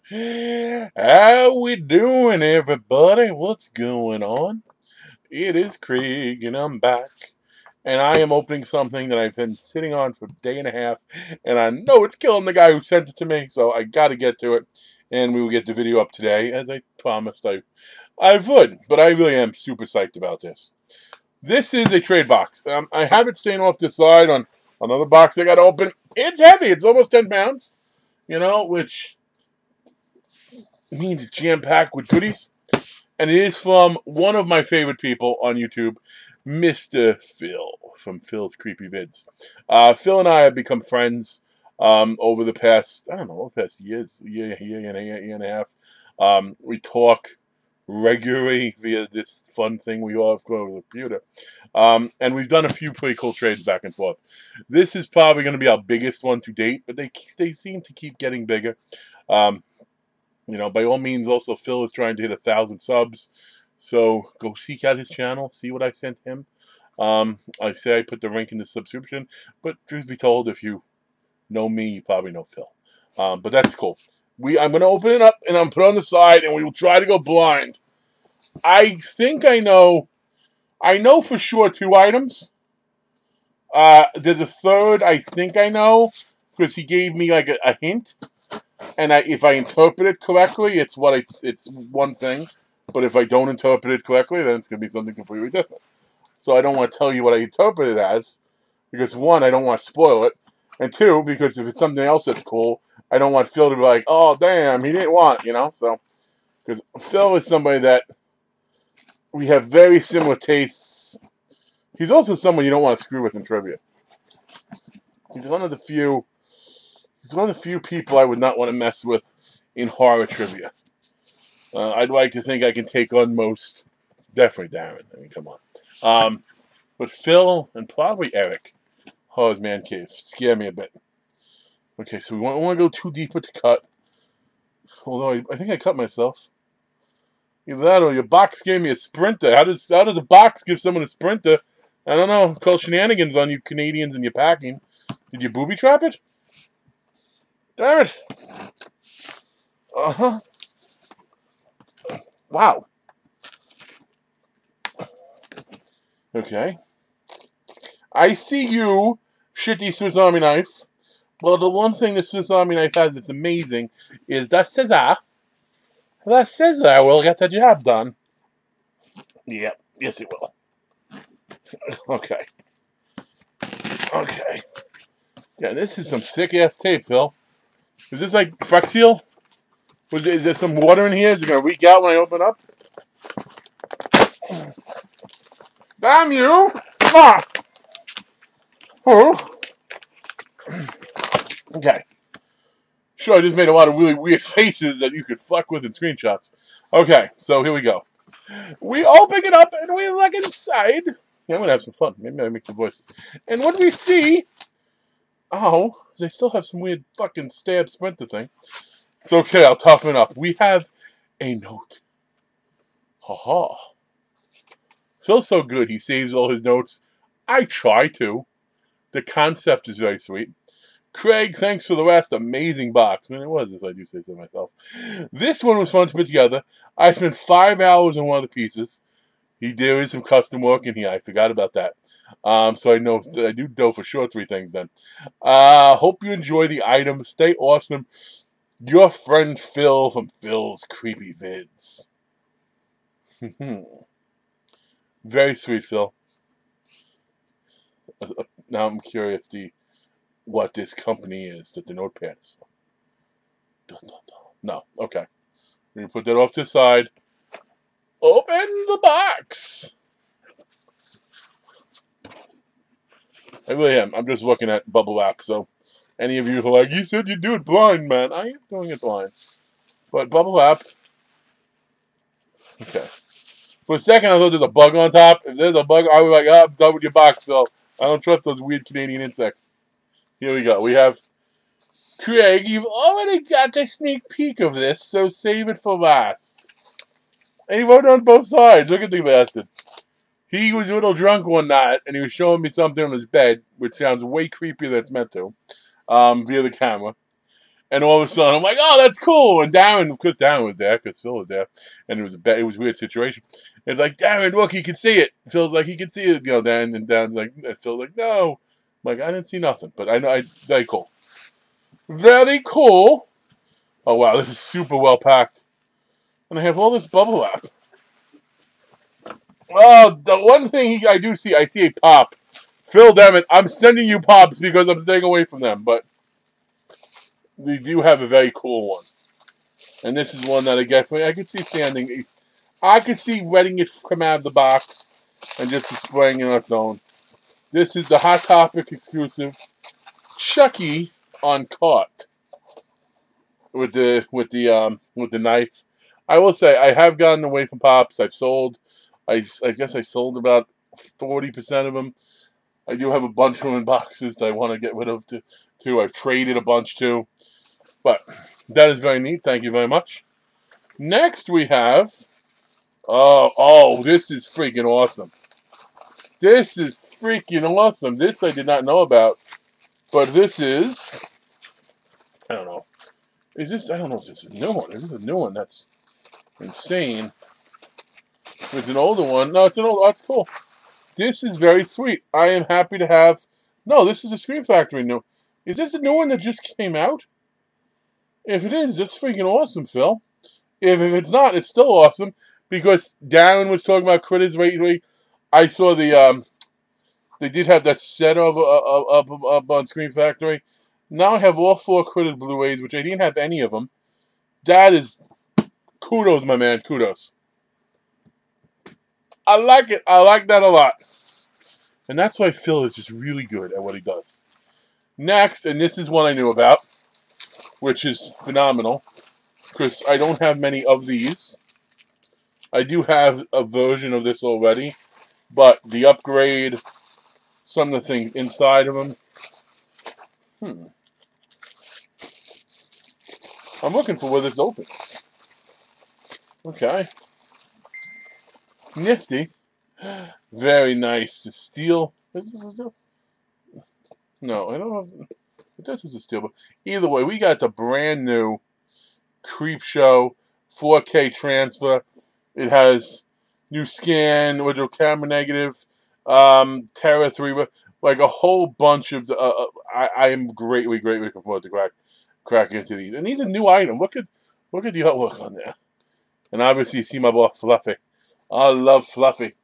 How we doing, everybody? What's going on? It is Craig, and I'm back. And I am opening something that I've been sitting on for a day and a half, and I know it's killing the guy who sent it to me, so I got to get to it. And we will get the video up today, as I promised I would. But I really am super psyched about this. This is a trade box. I have it staying off the side on another box I got to open. It's heavy. It's almost 10 pounds, which means it's jam-packed with goodies. And it is from one of my favorite people on YouTube, Mr. Phil, from Phil's Creepy Vids. Phil and I have become friends over the past, years, year and a half. We talk regularly via this fun thing we all have going on the computer. And we've done a few pretty cool trades back and forth. This is probably going to be our biggest one to date, but they seem to keep getting bigger. By all means, also Phil is trying to hit 1,000 subs, so go seek out his channel, see what I sent him. I say I put the link in the subscription, but truth be told, if you know me, you probably know Phil. But that's cool. I'm going to open it up, and I'm put it on the side, and we will try to go blind. I think I know for sure 2 items. There's a third I think I know, because he gave me like a hint. And if I interpret it correctly, it's one thing. But if I don't interpret it correctly, then it's going to be something completely different. So I don't want to tell you what I interpret it as, because 1, I don't want to spoil it, and 2, because if it's something else that's cool, I don't want Phil to be like, oh, damn, he didn't want it, So, because Phil is somebody that we have very similar tastes. He's also someone you don't want to screw with in trivia. He's one of the few people I would not want to mess with in horror trivia. I'd like to think I can take on most. Definitely Darren. I mean, come on. But Phil and probably Eric. Oh, his man cave. Scare me a bit. Okay, so we don't want to go too deep with the cut. Although I think I cut myself. Either that or your box gave me a sprinter. How does a box give someone a sprinter? I don't know. Call shenanigans on you Canadians and your packing. Did you booby trap it? Damn it. Uh-huh. Wow. Okay. I see you, shitty Swiss Army knife. Well, the one thing the Swiss Army knife has that's amazing is that scissor. That scissor will get the job done. Yep. Yes, it will. Okay. Okay. Yeah, this is some thick-ass tape, Phil. Is this like Frex Seal? Is there some water in here? Is it going to leak out when I open up? Damn you! Ah! Oh. Okay. Sure, I just made a lot of really weird faces that you could fuck with in screenshots. Okay, so here we go. We open it up and we look inside. Yeah, I'm going to have some fun. Maybe I'll make some voices. And what we see... Oh, they still have some weird fucking stab sprinter thing. It's okay, I'll toughen it up. We have a note. Ha-ha. Phil's so good, he saves all his notes. I try to. The concept is very sweet. Craig, thanks for the last amazing box. I mean, it was, as I do say so myself. This one was fun to put together. I spent 5 hours on one of the pieces. There is some custom work in here. I forgot about that. So I do know for sure 3 things then. Hope you enjoy the item. Stay awesome. Your friend Phil from Phil's Creepy Vids. Very sweet, Phil. Now I'm curious what this company is that the notepad is. No, okay. We're going to put that off to the side. Open the box! I really am. I'm just looking at bubble wrap, so any of you who are like, you said you'd do it blind, man. I am doing it blind. But bubble wrap. Okay. For a second, I thought there's a bug on top. If there's a bug, I was like, I'm done with your box, Phil. I don't trust those weird Canadian insects. Here we go. We have Craig. You've already got a sneak peek of this, so save it for last. And he wrote on both sides. Look at the bastard. He was a little drunk one night, and he was showing me something on his bed, which sounds way creepier than it's meant to, via the camera. And all of a sudden, I'm like, "Oh, that's cool!" And Darren, of course, Darren was there because Phil was there, and it was a weird situation. It's like, Darren, look, he can see it. Phil's like, he can see it, Darren, and Darren's like, Phil's like, no, I'm like, I didn't see nothing, but I know, very cool, very cool. Oh wow, this is super well packed, and I have all this bubble wrap. Oh, the one thing I do see, I see a pop. Phil, damn it, I'm sending you pops because I'm staying away from them, but we do have a very cool one. And this is one that I could see standing. I could see letting it come out of the box and just displaying it on its own. This is the Hot Topic exclusive Chucky on cart with the knife. I will say I have gotten away from pops. I've sold. I guess I sold about 40% of them. I do have a bunch of them in boxes that I want to get rid of too. I've traded a bunch too. But that is very neat. Thank you very much. Next we have, this is freaking awesome. This is freaking awesome. This I did not know about. But this is, I don't know. I don't know if this is a new one. Is this a new one? That's insane. It's an older one. No, it's an old, that's cool. This is very sweet. I am happy to have, no, this is a Scream Factory new. Is this the new one that just came out? If it is, that's freaking awesome, Phil. If it's not, it's still awesome because Darren was talking about Critters. I saw they did have that set up on Scream Factory. Now I have all 4 Critters Blu-rays, which I didn't have any of them. That is kudos, my man, kudos. I like it. I like that a lot, and that's why Phil is just really good at what he does. Next, and this is one I knew about, which is phenomenal, because I don't have many of these. I do have a version of this already, but the upgrade, some of the things inside of them. I'm looking for where this opens. Okay. Nifty. Very nice. Steel. Is this a steel? No, I don't know. This is a steel, but either way, we got the brand new Creepshow 4K transfer. It has new scan, with camera negative, Terra 3, like a whole bunch of the. I am greatly looking forward to crack into these. And these are new items. Look at the artwork on there. And obviously, you see my boy Fluffy. I love Fluffy.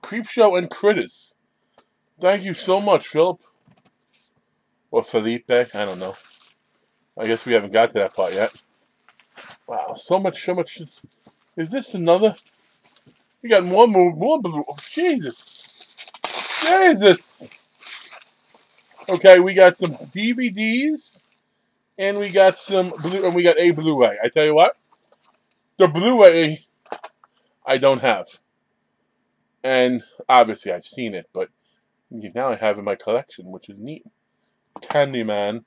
Creepshow and Critters. Thank you so much, Philip. Or Felipe. I don't know. I guess we haven't got to that part yet. Wow, so much. Is this another? We got more blue. Oh, Jesus. Okay, we got some DVDs, and we got some blue, and we got a Blu-ray. I tell you what, the Blu-ray I don't have, and obviously I've seen it, but now I have it in my collection, which is neat. Candyman.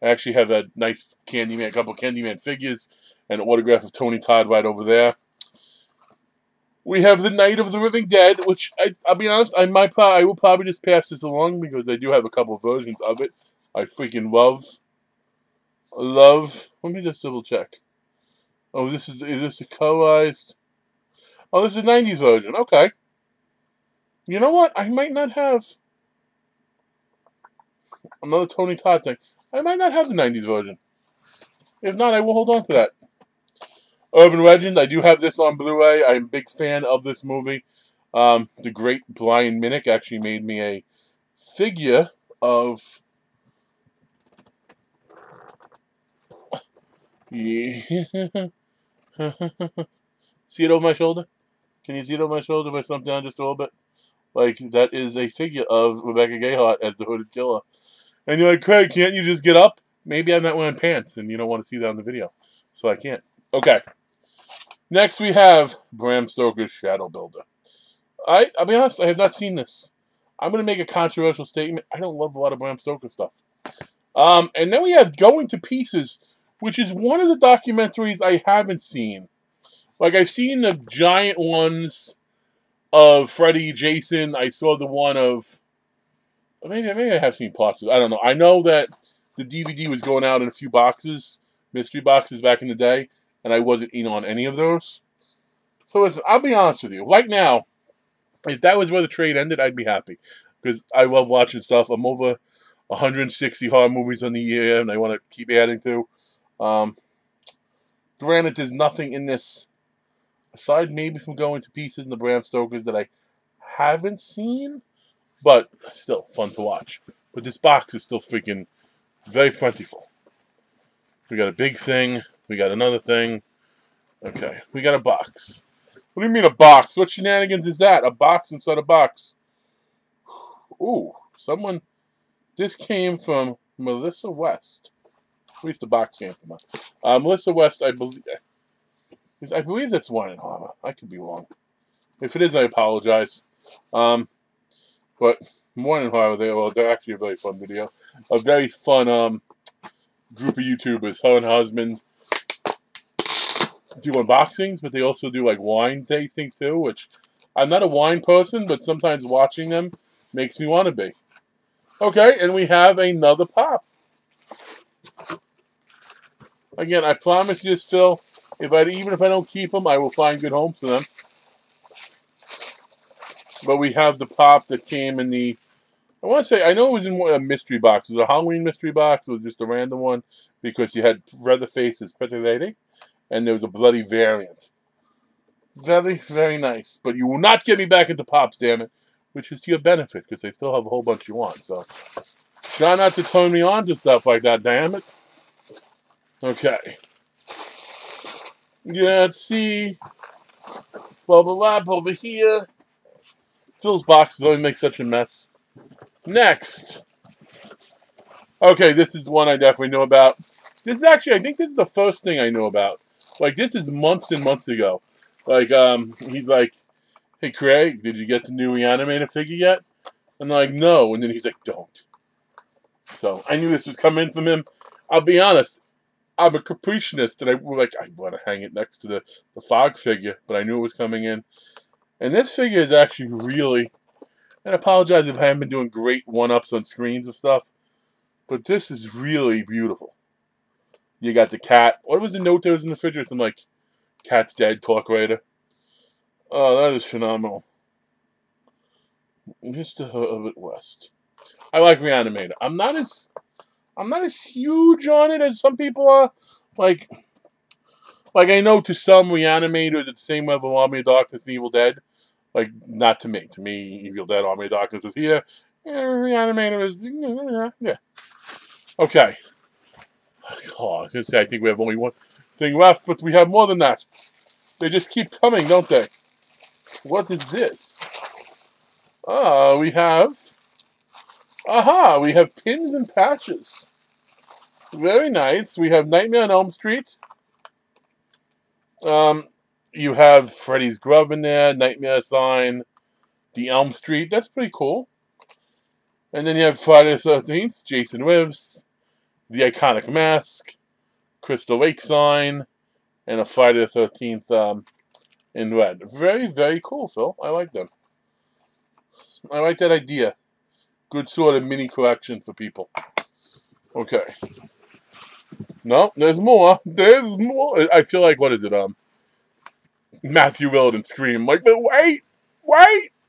I actually have a nice Candyman, a couple Candyman figures, and an autograph of Tony Todd right over there. We have the Night of the Living Dead, which I'll be honest, I will probably just pass this along because I do have a couple versions of it. I freaking love. Let me just double check. Oh, is this a colorized? Oh, this is a 90s version. Okay. You know what? I might not have another Tony Todd thing. I might not have the 90s version. If not, I will hold on to that. Urban Legend, I do have this on Blu-ray. I'm a big fan of this movie. The great Brian Minnick actually made me a figure of... Yeah. See it over my shoulder? Can you see it over my shoulder if I slump down just a little bit? Like, that is a figure of Rebecca Gayheart as the Hooded Killer. And you're like, Craig, can't you just get up? Maybe I'm not wearing pants and you don't want to see that on the video. So I can't. Okay. Next we have Bram Stoker's Shadow Builder. I'll be honest, I have not seen this. I'm going to make a controversial statement. I don't love a lot of Bram Stoker stuff. And then we have Going to Pieces, which is one of the documentaries I haven't seen. Like, I've seen the giant ones of Freddy, Jason. I saw the one of... Maybe I have seen parts of it. I don't know. I know that the DVD was going out in a few boxes, mystery boxes back in the day, and I wasn't in on any of those. So listen, I'll be honest with you. Right now, if that was where the trade ended, I'd be happy. Because I love watching stuff. I'm over 160 horror movies on the year, and I want to keep adding to. Granted, there's nothing in this, aside maybe from Going to Pieces and the Bram Stokers, that I haven't seen, but still fun to watch. But this box is still freaking very plentiful. We got a big thing. We got another thing. Okay, we got a box. What do you mean a box? What shenanigans is that? A box inside a box. Ooh, someone... This came from Melissa West. At least the box came from her. Melissa West, I believe that's Wine and Harmor. I could be wrong. If it is, I apologize. But Wine and Harmor, they're actually a very fun video. A very fun group of YouTubers. Her and her husband do unboxings, but they also do like wine tastings too, which I'm not a wine person, but sometimes watching them makes me want to be. Okay, and we have another pop. Again, I promise you, still, even if I don't keep them, I will find good homes for them. But we have the pop that came in the... I want to say, I know it was in a mystery box. It was a Halloween mystery box. It was just a random one because you had Leatherface's Pretty Lady, and there was a bloody variant. Very, very nice. But you will not get me back into pops, damn it. Which is to your benefit, because they still have a whole bunch you want. So, try not to turn me on to stuff like that, damn it. Okay. Yeah, let's see. Bubble Lab over here. Phil's boxes always make such a mess. Next. Okay, this is the one I definitely know about. This is actually, I think this is the first thing I know about. Like, this is months and months ago. Like, he's like, hey, Craig, did you get the new Reanimator figure yet? I'm like, no. And then he's like, don't. So, I knew this was coming from him. I'll be honest. I'm a capricianist, and I want to hang it next to the Fog figure, but I knew it was coming in. And this figure is actually really... And I apologize if I haven't been doing great one-ups on screens and stuff, but this is really beautiful. You got the cat. What was the note that was in the fridge? Something like, cat's dead, talk later. Oh, that is phenomenal. Mr. Herbert West. I like Reanimator. I'm not as huge on it as some people are. Like I know to some Reanimators it's the same level Army of Darkness and Evil Dead. Like, not to me. To me, Evil Dead, Army of Darkness is here. Reanimator is... Yeah. Okay. Oh, I was going to say, I think we have only one thing left, but we have more than that. They just keep coming, don't they? What is this? We have... Aha! We have pins and patches. Very nice. We have Nightmare on Elm Street. You have Freddy's Glove in there, Nightmare sign, the Elm Street. That's pretty cool. And then you have Friday the 13th, Jason Lives, the iconic mask, Crystal Lake sign, and a Friday the 13th in red. Very, very cool, Phil. I like them. I like that idea. Good sort of mini collection for people. Okay. No, there's more. There's more. I feel like, what is it? Matthew Willard and Scream. Like, but wait,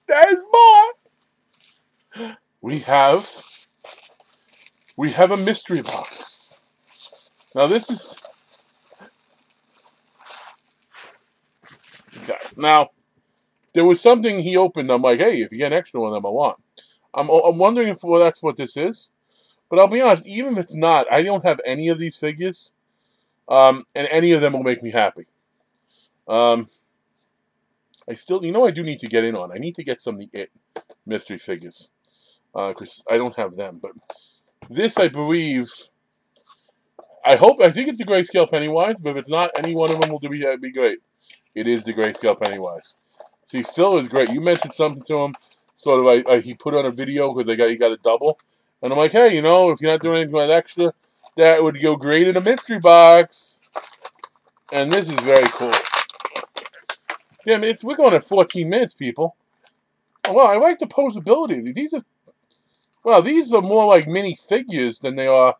there's more. We have a mystery box. Now this is okay. Now there was something he opened. I'm like, hey, if you get an extra one of them, I want. I'm wondering if that's what this is. But I'll be honest, even if it's not, I don't have any of these figures, and any of them will make me happy. I still, I do need to get in on. I need to get some of the It mystery figures, because I don't have them. But this, I believe, I think it's the Grayscale Pennywise, but if it's not, any one of them will be great. It is the Grayscale Pennywise. See, Phil is great. You mentioned something to him, sort of he put on a video because he got a double. And I'm like, hey, if you're not doing anything with extra, that would go great in a mystery box. And this is very cool. Yeah, I mean, we're going at 14 minutes, people. Oh, well, I like the posability. These are more like mini figures than they are.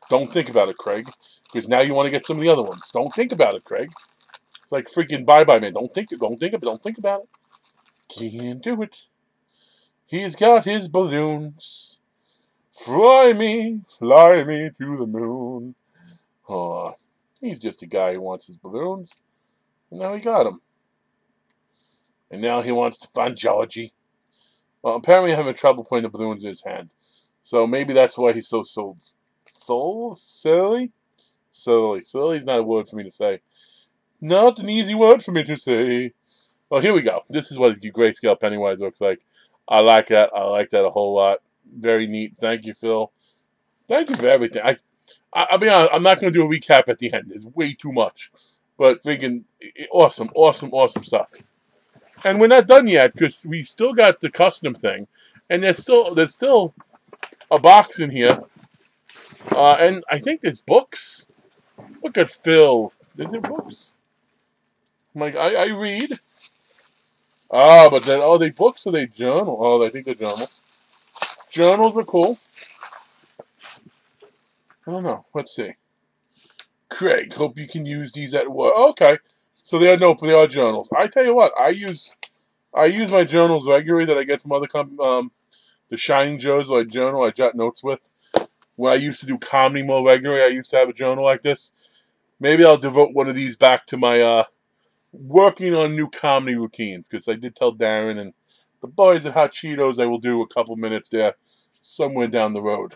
Don't think about it, Craig, because now you want to get some of the other ones. Don't think about it, Craig. It's like freaking bye-bye, man. Don't think about it. Can't do it. He's got his balloons. Fly me to the moon. Oh, he's just a guy who wants his balloons. And now he got them. And now he wants to find Georgie. Well, apparently I'm having trouble putting the balloons in his hand. So maybe that's why he's so silly? Silly is not a word for me to say. Not an easy word for me to say. Well, here we go. This is what a grayscale Pennywise looks like. I like that. I like that a whole lot. Very neat. Thank you, Phil. Thank you for everything. I'll be honest, I'm not going to do a recap at the end. There's way too much. But freaking awesome stuff. And we're not done yet because we still got the custom thing. And there's still a box in here. And I think there's books. Look at Phil. Is there books? I'm like, I read. But then, they books or they journal? Oh, I think they're journals. Journals are cool. I don't know. Let's see. Craig, hope you can use these at work. Okay. So they are journals. I tell you what, I use my journals regularly that I get from other the Shining Joes, like journal I jot notes with. When I used to do comedy more regularly, I used to have a journal like this. Maybe I'll devote one of these back to my working on new comedy routines, because I did tell Darren and the boys at Hot Cheetos I will do a couple minutes there somewhere down the road.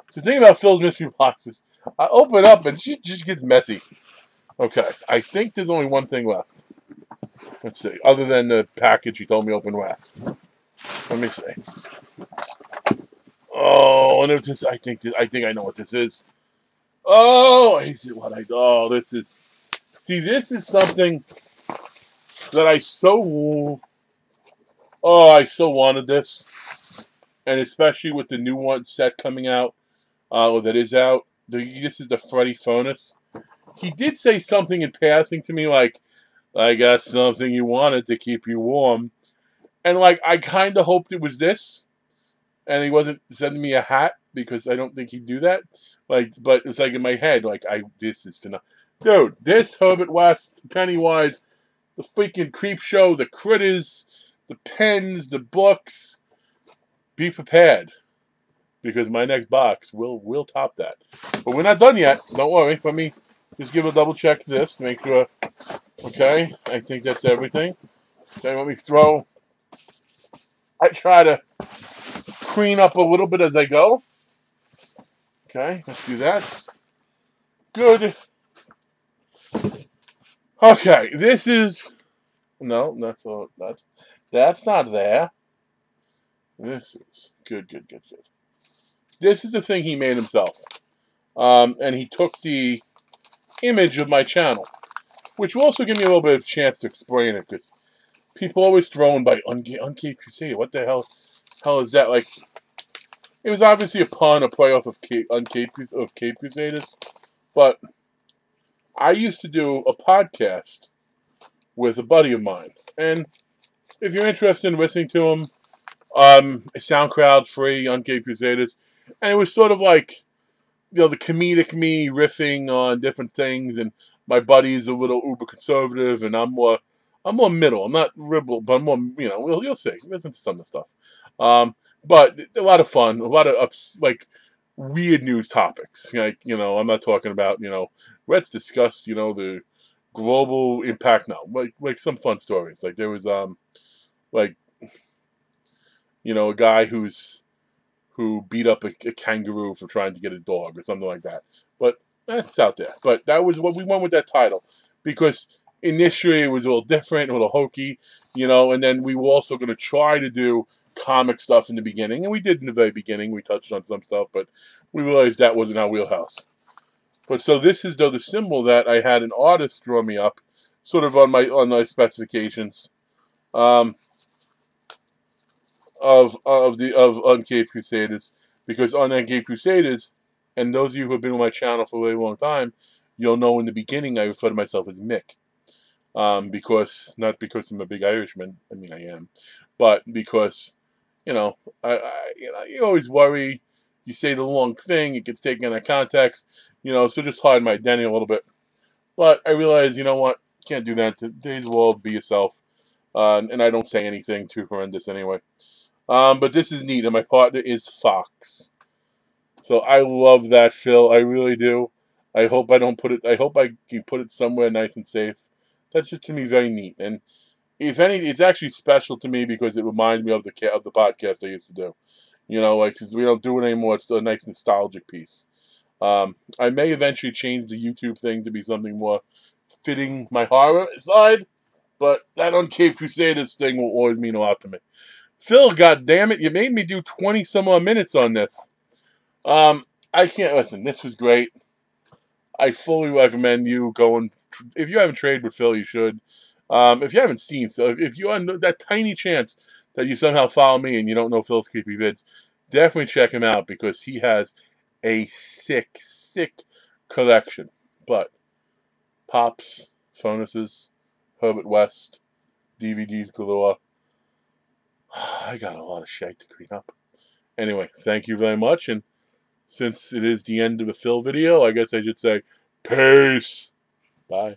So the thing about Phil's mystery boxes, I open it up and she just gets messy. Okay, I think there's only one thing left. Let's see, other than the package he told me open last. Let me see. Oh, and this, I think I know what this is. Oh, is it what this is. See, this is something that I so wanted this, and especially with the new one set coming out, or that is out. This is the Freddy Furnace. He did say something in passing to me like, "I got something you wanted to keep you warm," and like I kind of hoped it was this, and he wasn't sending me a hat because I don't think he'd do that. Like, but it's like in my head, like this is phenomenal. Dude, this Herbert West, Pennywise, the freaking Creep Show, the critters, the pens, the books. Be prepared, because my next box will top that. But we're not done yet. Don't worry. Let me just give a double check this to make sure. Okay, I think that's everything. Okay, let me throw. I try to clean up a little bit as I go. Okay, let's do that. Good. Okay, this is that's not there. This is good. This is the thing he made himself, and he took the image of my channel, which will also give me a little bit of chance to explain it, because people always thrown by Uncaped Crusader. What the hell is that? Like, it was obviously a pun, a play off of Cape Crusaders, but I used to do a podcast with a buddy of mine, and if you're interested in listening to him, SoundCloud free, Uncaped Crusaders, and it was sort of like, the comedic me riffing on different things, and my buddy's a little uber conservative, and I'm more middle. I'm not ribble, but I'm more, you'll see. Listen to some of the stuff. But a lot of fun, a lot of like weird news topics. Like, I'm not talking about, let's discuss, the global impact. No, like some fun stories. Like there was, like, a guy who beat up a kangaroo for trying to get his dog or something like that. But that's out there. But that was what we went with that title, because initially it was a little different, a little hokey, and then we were also going to try to do comic stuff in the beginning, and we did in the very beginning. We touched on some stuff, but we realized that wasn't our wheelhouse. But so this is the symbol that I had an artist draw me up, sort of on my specifications. Of Uncaped Crusaders, because on Uncaped Crusaders, and those of you who have been on my channel for a really long time, you'll know in the beginning I refer to myself as Mick, because not because I'm a big Irishman. I mean, I am, but because I you always worry, you say the wrong thing, it gets taken out of context, so just hide my identity a little bit. But I realize, you know what, can't do that. Today's world, be yourself. And I don't say anything too horrendous anyway. But this is neat, and my partner is Fox. So I love that, Phil. I really do. I hope I don't put it. I hope I can put it somewhere nice and safe. That's just to me very neat, and if any, it's actually special to me because it reminds me of the podcast I used to do. Like since we don't do it anymore, it's a nice nostalgic piece. I may eventually change the YouTube thing to be something more fitting my horror side, but that on Cape Crusaders thing will always mean a lot to me. Phil, goddammit, you made me do 20 some odd minutes on this. I can't listen. This was great. I fully recommend you going. If you haven't traded with Phil, you should. If you haven't seen, so if you are that tiny chance that you somehow follow me and you don't know Phil's creepy vids, definitely check him out because he has a sick, sick collection. But Pops, Fonuses, Herbert West, DVDs galore. I got a lot of shit to clean up. Anyway, thank you very much, and since it is the end of the Phil video, I guess I should say, peace. Bye.